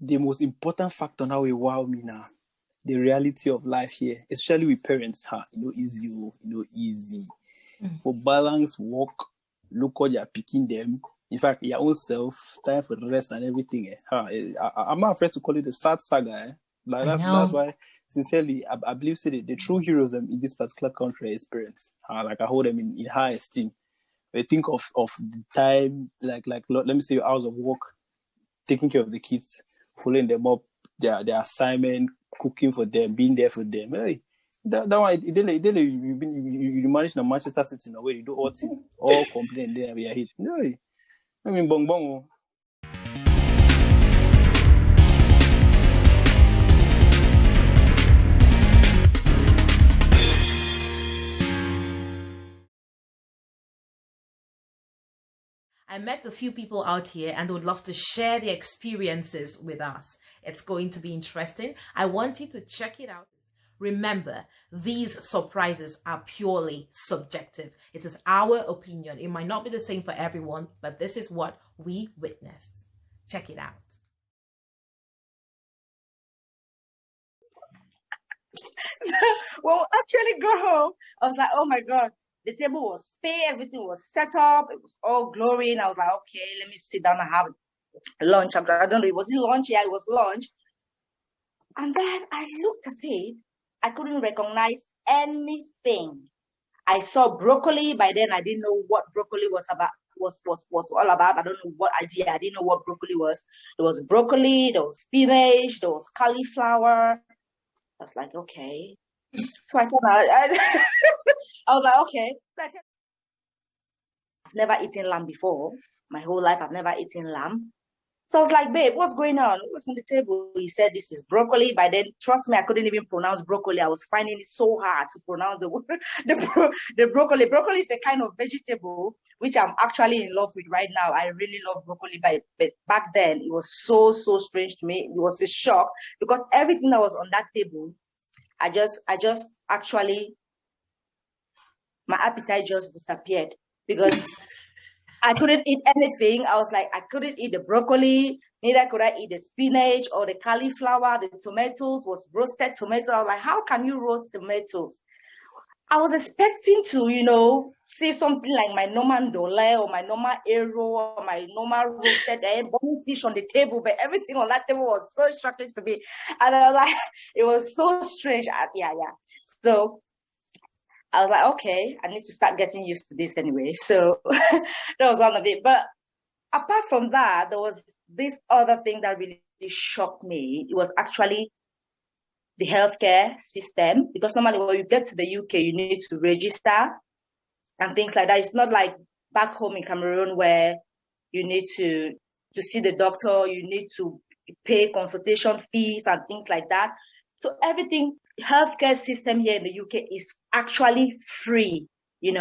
the most important factor now will wow me now. The reality of life here, especially with parents, easy. For balance, work, look what you're picking them. In fact, your own self, time for the rest and everything. I'm not afraid to call it the sad saga. That's why, sincerely, I believe the true heroes in this particular country is parents. I hold them in high esteem. I think of the time, like let me say, hours of work, taking care of the kids, following them up, their assignment, cooking for them, being there for them. Hey, that one, you manage the Manchester City in a way, you do all complain there, we are hit. No, I mean, bong bong. I met a few people out here and would love to share their experiences with us. It's going to be interesting. I want you to check it out. Remember, these surprises are purely subjective. It is our opinion. It might not be the same for everyone, but this is what we witnessed. Check it out. Well, actually got home. I was like, oh my God. The table was spare, everything was set up, it was all glowing. I was like, okay, let me sit down and have lunch. I don't know, was it lunch? Yeah, it was lunch. And then I looked at it, I couldn't recognize anything. I saw broccoli. By then I didn't know what broccoli was all about. I don't know what idea. I didn't know what broccoli was. There was broccoli, there was spinach, there was cauliflower. I was like, okay. So I thought I was like, okay. So I've never eaten lamb before. My whole life, I've never eaten lamb. So I was like, babe, what's going on? What's on the table? He said, this is broccoli. By then, trust me, I couldn't even pronounce broccoli. I was finding it so hard to pronounce the word, the broccoli. Broccoli is a kind of vegetable, which I'm actually in love with right now. I really love broccoli. But back then, it was so strange to me. It was a shock because everything that was on that table, I just actually, my appetite just disappeared because I couldn't eat anything. I was like, I couldn't eat the broccoli, neither could I eat the spinach or the cauliflower. The tomatoes was roasted tomato. I was like, how can you roast tomatoes? I was expecting to, see something like my normal dole or my normal arrow or my normal roasted bone fish on the table, but everything on that table was so shocking to me. And I was like, it was so strange. Yeah. So I was like, okay, I need to start getting used to this anyway. So that was one of it. But apart from that, there was this other thing that really shocked me. It was actually the healthcare system, because normally when you get to the UK, you need to register and things like that. It's not like back home in Cameroon where you need to see the doctor, you need to pay consultation fees and things like that. So everything, healthcare system here in the UK is actually free. You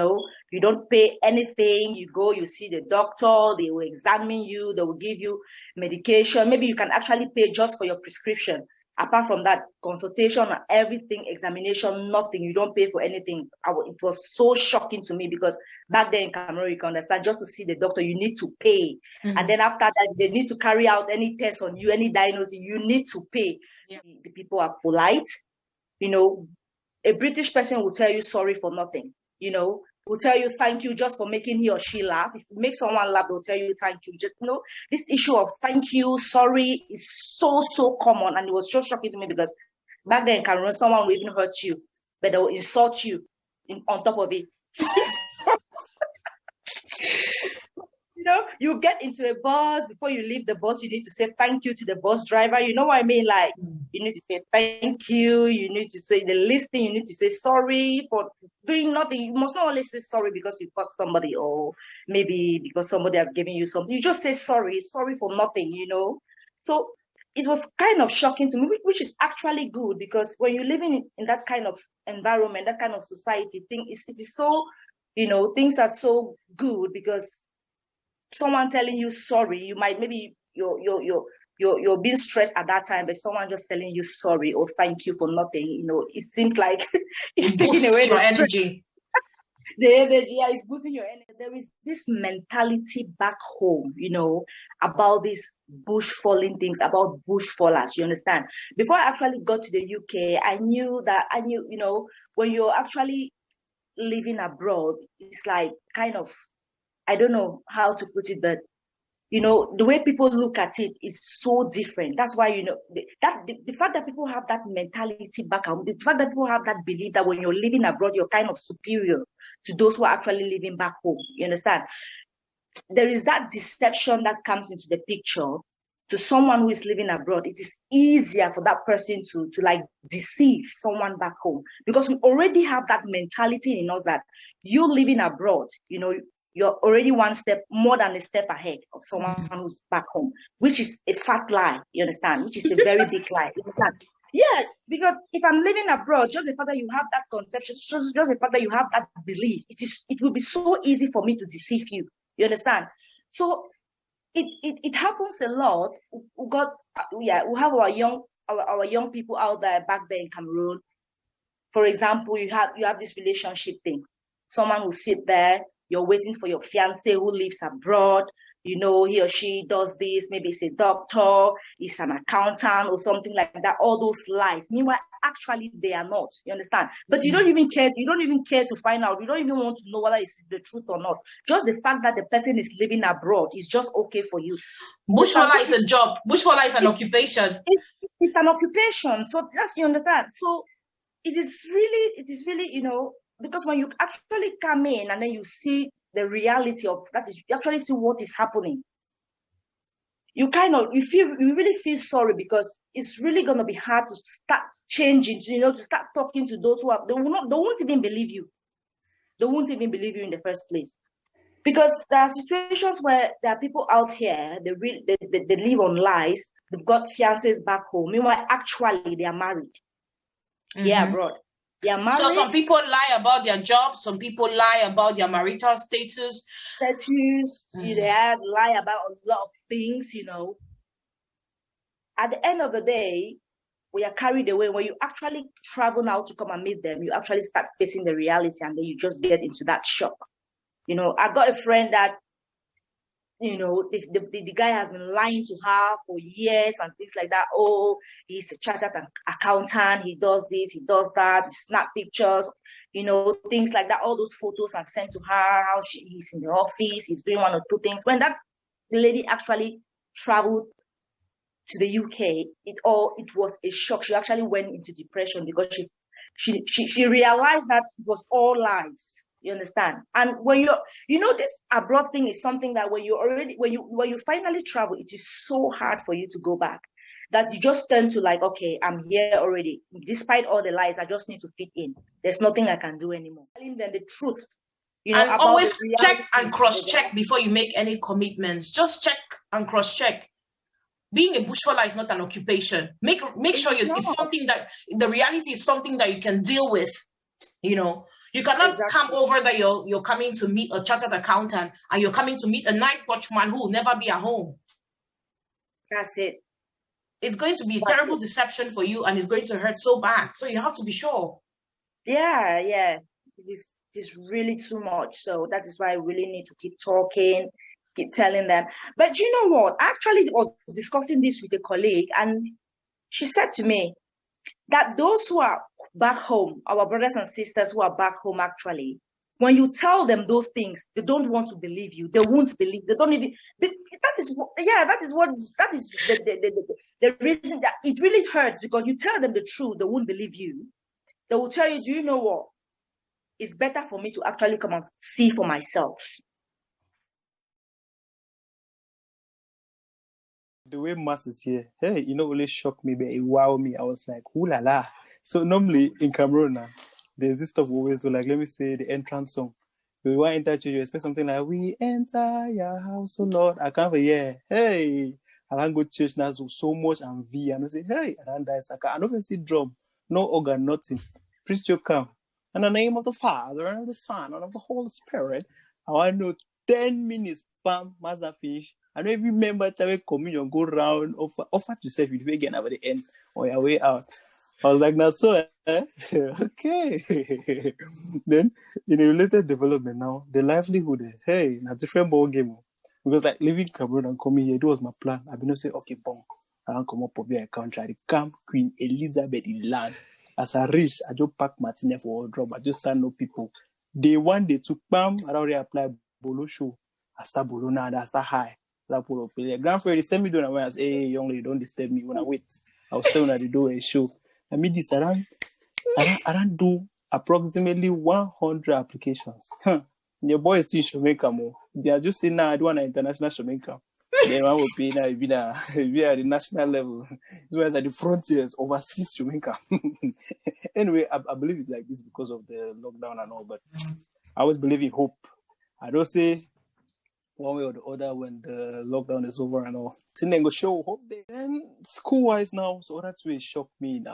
don't pay anything. You go, you see the doctor, they will examine you, they will give you medication. Maybe you can actually pay just for your prescription. Apart from that, consultation and everything, examination, nothing. You don't pay for anything. It was so shocking to me because back then in Cameroon, you can understand, just to see the doctor, you need to pay. Mm-hmm. And then after that, they need to carry out any test on you, any diagnosis, you need to pay. Yeah. The people are polite. A British person will tell you sorry for nothing. Will tell you thank you just for making he or she laugh. If you make someone laugh, they'll tell you thank you. Just this issue of thank you, sorry is so common, and it was just shocking to me because back then in Cameroon, someone will even hurt you, but they will insult you on top of it. You get into a bus, before you leave the bus, you need to say thank you to the bus driver. You know what I mean? Like, you need to say thank you. You need to say the listening. You need to say sorry for doing nothing. You must not only say sorry because you caught somebody or maybe because somebody has given you something. You just say sorry for nothing, So it was kind of shocking to me, which is actually good because when you're living in that kind of environment, that kind of society, it is so, things are so good because someone telling you sorry, you might maybe you're being stressed at that time, but someone just telling you sorry or thank you for nothing, it seems like it's taking away the energy. The energy, yeah, is boosting your energy. There is this mentality back home, about these bush falling things, about bush fallers, you understand? Before I actually got to the UK, I knew, when you're actually living abroad, it's like kind of, I don't know how to put it, but the way people look at it is so different. That's why, the fact that people have that mentality back home, the fact that people have that belief that when you're living abroad, you're kind of superior to those who are actually living back home. You understand? There is that deception that comes into the picture. To someone who is living abroad, it is easier for that person to like deceive someone back home, because we already have that mentality in us that you living abroad, you're already one step more than a step ahead of someone who's back home, which is a fat lie, you understand? Which is a very big lie, you understand? Yeah, because if I'm living abroad, just the fact that you have that conception, just the fact that you have that belief, it will be so easy for me to deceive you, you understand? So it happens a lot. We have our young people out there back there in Cameroon. For example, you have this relationship thing. Someone will sit there, you're waiting for your fiance who lives abroad. He or she does this, maybe it's a doctor, it's an accountant or something like that, all those lies. Meanwhile, actually they are not, you understand? But you don't even care to find out, you don't even want to know whether it's the truth or not. Just the fact that the person is living abroad is just okay for you. Bushfaller is a job. Bushfaller is an occupation. It's an occupation. So that's, you understand? So it is really, because when you actually come in and then you see the reality of that, is you actually see what is happening. You really feel sorry, because it's really going to be hard to start changing, to start talking to those who they won't even believe you. They won't even believe you in the first place. Because there are situations where there are people out here, they live on lies. They've got fiancés back home. Meanwhile, actually, they are married. Yeah, abroad. So some people lie about their jobs. Some people lie about their marital status. They lie about a lot of things, At the end of the day, we are carried away. When you actually travel now to come and meet them, you actually start facing the reality, and then you just get into that shock. I got a friend that, the guy has been lying to her for years and things like that. Oh, he's a chartered accountant. He does this, he does that. He snap pictures, things like that. All those photos are sent to her. How he's in the office, he's doing one or two things. When that lady actually traveled to the UK, it was a shock. She actually went into depression because she realized that it was all lies. You understand? And when this abroad thing is something that when you finally travel, it is so hard for you to go back, that you just turn to like, okay, I'm here already. Despite all the lies, I just need to fit in. There's nothing I can do anymore. Telling them the truth. And always check and cross-check before you make any commitments. Just check and cross-check. Being a bushfaller is not an occupation. Make sure it's something that the reality is something that you can deal with. You cannot come over that you're coming to meet a chartered accountant and you're coming to meet a night watchman who will never be at home. That's it. It's going to be a terrible deception for you, and it's going to hurt so bad. So you have to be sure. Yeah. It is really too much. So that is why I really need to keep talking, keep telling them. But you know what? I actually was discussing this with a colleague, and she said to me that those who are back home, our brothers and sisters who are back home, actually, when you tell them those things, they don't want to believe you. They won't believe. They don't even. That is the reason that it really hurts, because you tell them the truth, they won't believe you. They will tell you, do you know what? It's better for me to actually come and see for myself. The way Mass is here, hey, really shocked me, but it wowed me. I was like, ooh la la. So normally in Cameroon, there's this stuff we always do, like, let me say the entrance song. We want to enter church, you expect something like, we enter your house, oh Lord. I can't hear, hey, I can't go to church now, so much and V. And I say, hey, I don't die, I don't even see drum, no organ, nothing. Priest, you come. In the name of the Father, and of the Son, and of the Holy Spirit, I want to know 10 minutes, bam, Master finish. I don't even remember the communion, go round, offer to serve you again at the end, or your way out. I was like, now so, okay. Then in a related development now, the livelihood, hey, a different ball game. Because like leaving Cameroon and coming here, it was my plan. I've been saying, okay, boom, I don't come up with a country. I come Queen Elizabeth in land. As I reach, I just pack Martina for a drop. I just start know people. Day one, they took bam, I don't reapply Bolo show. I start Bolo now, I start high. Grandfather send me down and I was, hey, young lady, don't disturb me when I wait. I was saying at the door a show. I mean this around do approximately 100 applications. Your boy is still Jamaica more. They are just saying now I do want an international Jamaica. Then one will pay now if we are at the national level. Whereas at the frontiers overseas Jamaica. Anyway, I believe it's like this because of the lockdown and all, but I always believe in hope. I don't say one way or the other when the lockdown is over and all. Then go show hope there. Then school-wise now, so that way shocked me in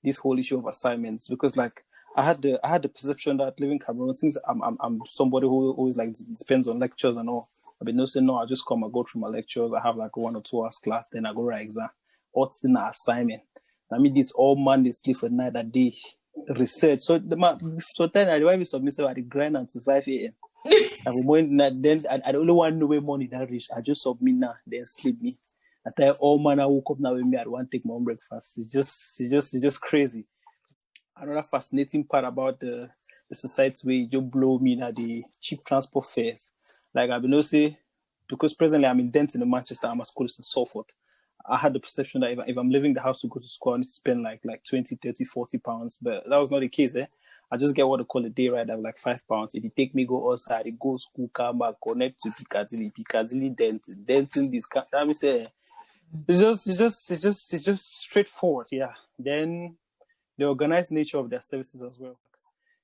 this whole issue of assignments because like I had the perception that living Cameroon, since I'm somebody who always like depends on lectures and all. I've been saying no, I just come, I go through my lectures, I have like 1 or 2 hours class, then I go write exam. What's the assignment? I mean this all Monday sleep for night a day research. So then I we submit at the grind until 5 a.m. Then I don't know one way money that reach. I just submit now, then sleep me. I tell all man I woke up now with me. I don't want to take my own breakfast. It's just crazy. Another fascinating part about the society where you blow me now the cheap transport fares. Like I've been say because presently I'm in Denton in Manchester, I'm a school in Salford. I had the perception that if I'm leaving the house to go to school, I need to spend like 20, 30, 40 pounds. But that was not the case, I just get what they call a day ride of like £5. If you take me go outside, it go school, come back, connect to Piccadilly, Denton, this kind. I mean, say it's just straightforward, yeah. Then the organized nature of their services as well.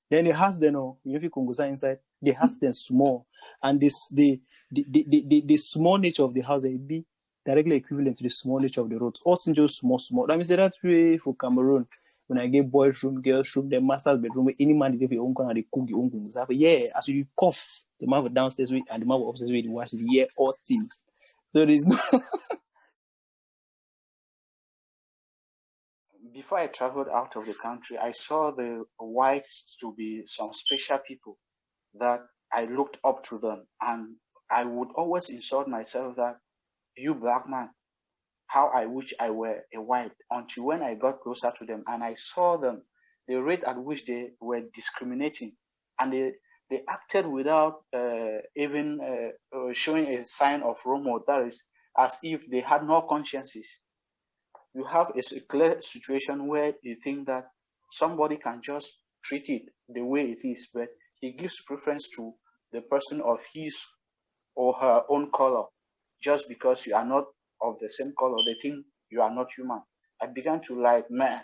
Then it has them, if you can go inside, they has them small, and the small nature of the house it be directly equivalent to the small nature of the roads. All things just small. Let me say that way for Cameroon. When I get boys' room, girls' room, the master's bedroom, any man they own and they cook your own things. Yeah, as you cough, the man with downstairs with and the man with upstairs with the wash the yeah, all thing. So there's no. Before I traveled out of the country, I saw the whites to be some special people that I looked up to them, and I would always insult myself that you black man, how I wish I were a white, until when I got closer to them and I saw them, the rate at which they were discriminating, and they acted without even showing a sign of remorse. That is, as if they had no consciences. You have a clear situation where you think that somebody can just treat it the way it is, but he gives preference to the person of his or her own color just because you are not of the same color. They think you are not human. I began to like, man,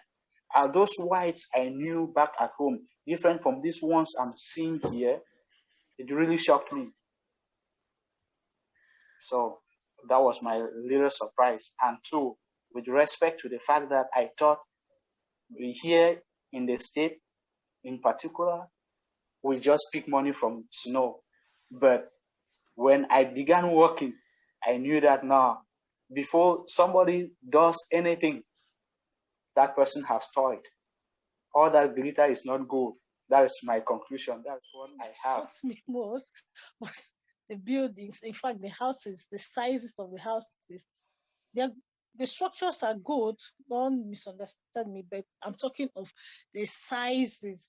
are those whites I knew back at home different from these ones I'm seeing here? It really shocked me. So that was my little surprise. And two, with respect to the fact that I thought we here in the state in particular, we just pick money from snow. But when I began working, I knew that now, before somebody does anything, that person has toyed. All that glitter is not gold. That is my conclusion. That's what I have. What me most was the buildings. In fact, the houses, the sizes of the houses, the structures are good. Don't misunderstand me, but I'm talking of the sizes.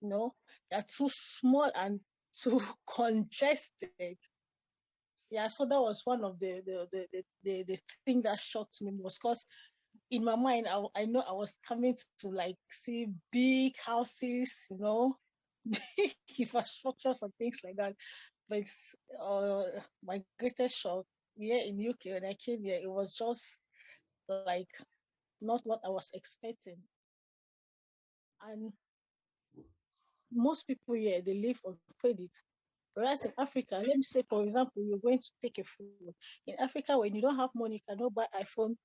They're too small and too congested. Yeah, so that was one of the thing that shocked me most, because in my mind, I know I was coming to like see big houses, big infrastructures and things like that. But my greatest shock here in UK when I came here, it was just like not what I was expecting. And most people here, they live on credit. Whereas in Africa, let me say, for example, you're going to take a phone. In Africa, when you don't have money, you cannot buy iPhone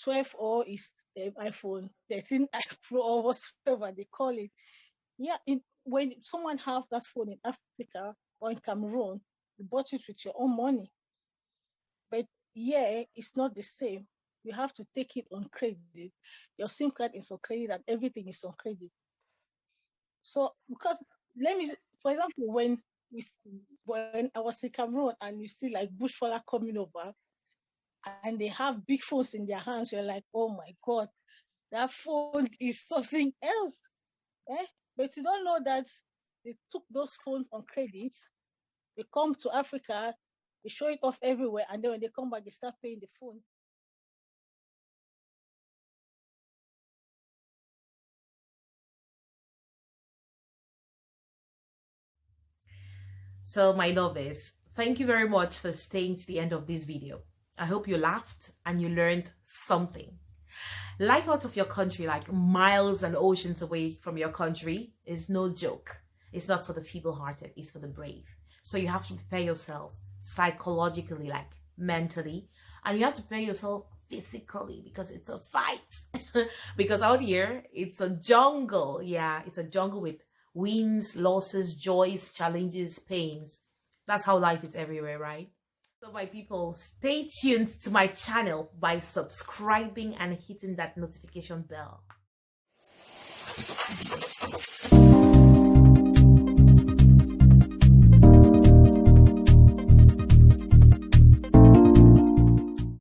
12 or is iPhone 13 Pro or whatever they call it. Yeah, when someone have that phone in Africa or in Cameroon, you bought it with your own money. But yeah, it's not the same. you have to take it on credit. Your SIM card is on credit and everything is on credit. So because for example, when I was in Cameroon and you see like Bushfaller coming over and they have big phones in their hands, you're like, oh my God, that phone is something else. But you don't know that they took those phones on credit. They come to Africa, they show it off everywhere, and then when they come back, they start paying the phone. So my lovies, thank you very much for staying to the end of this video. I hope you laughed and you learned something. Life out of your country, like miles and oceans away from your country, is no joke. It's not for the feeble-hearted, it's for the brave. So you have to prepare yourself psychologically, like mentally, and you have to prepare yourself physically, because it's a fight. Because out here, it's a jungle. Yeah, it's a jungle with wins, losses, joys, challenges, pains. That's how life is everywhere, right? So my people, stay tuned to my channel by subscribing and hitting that notification bell.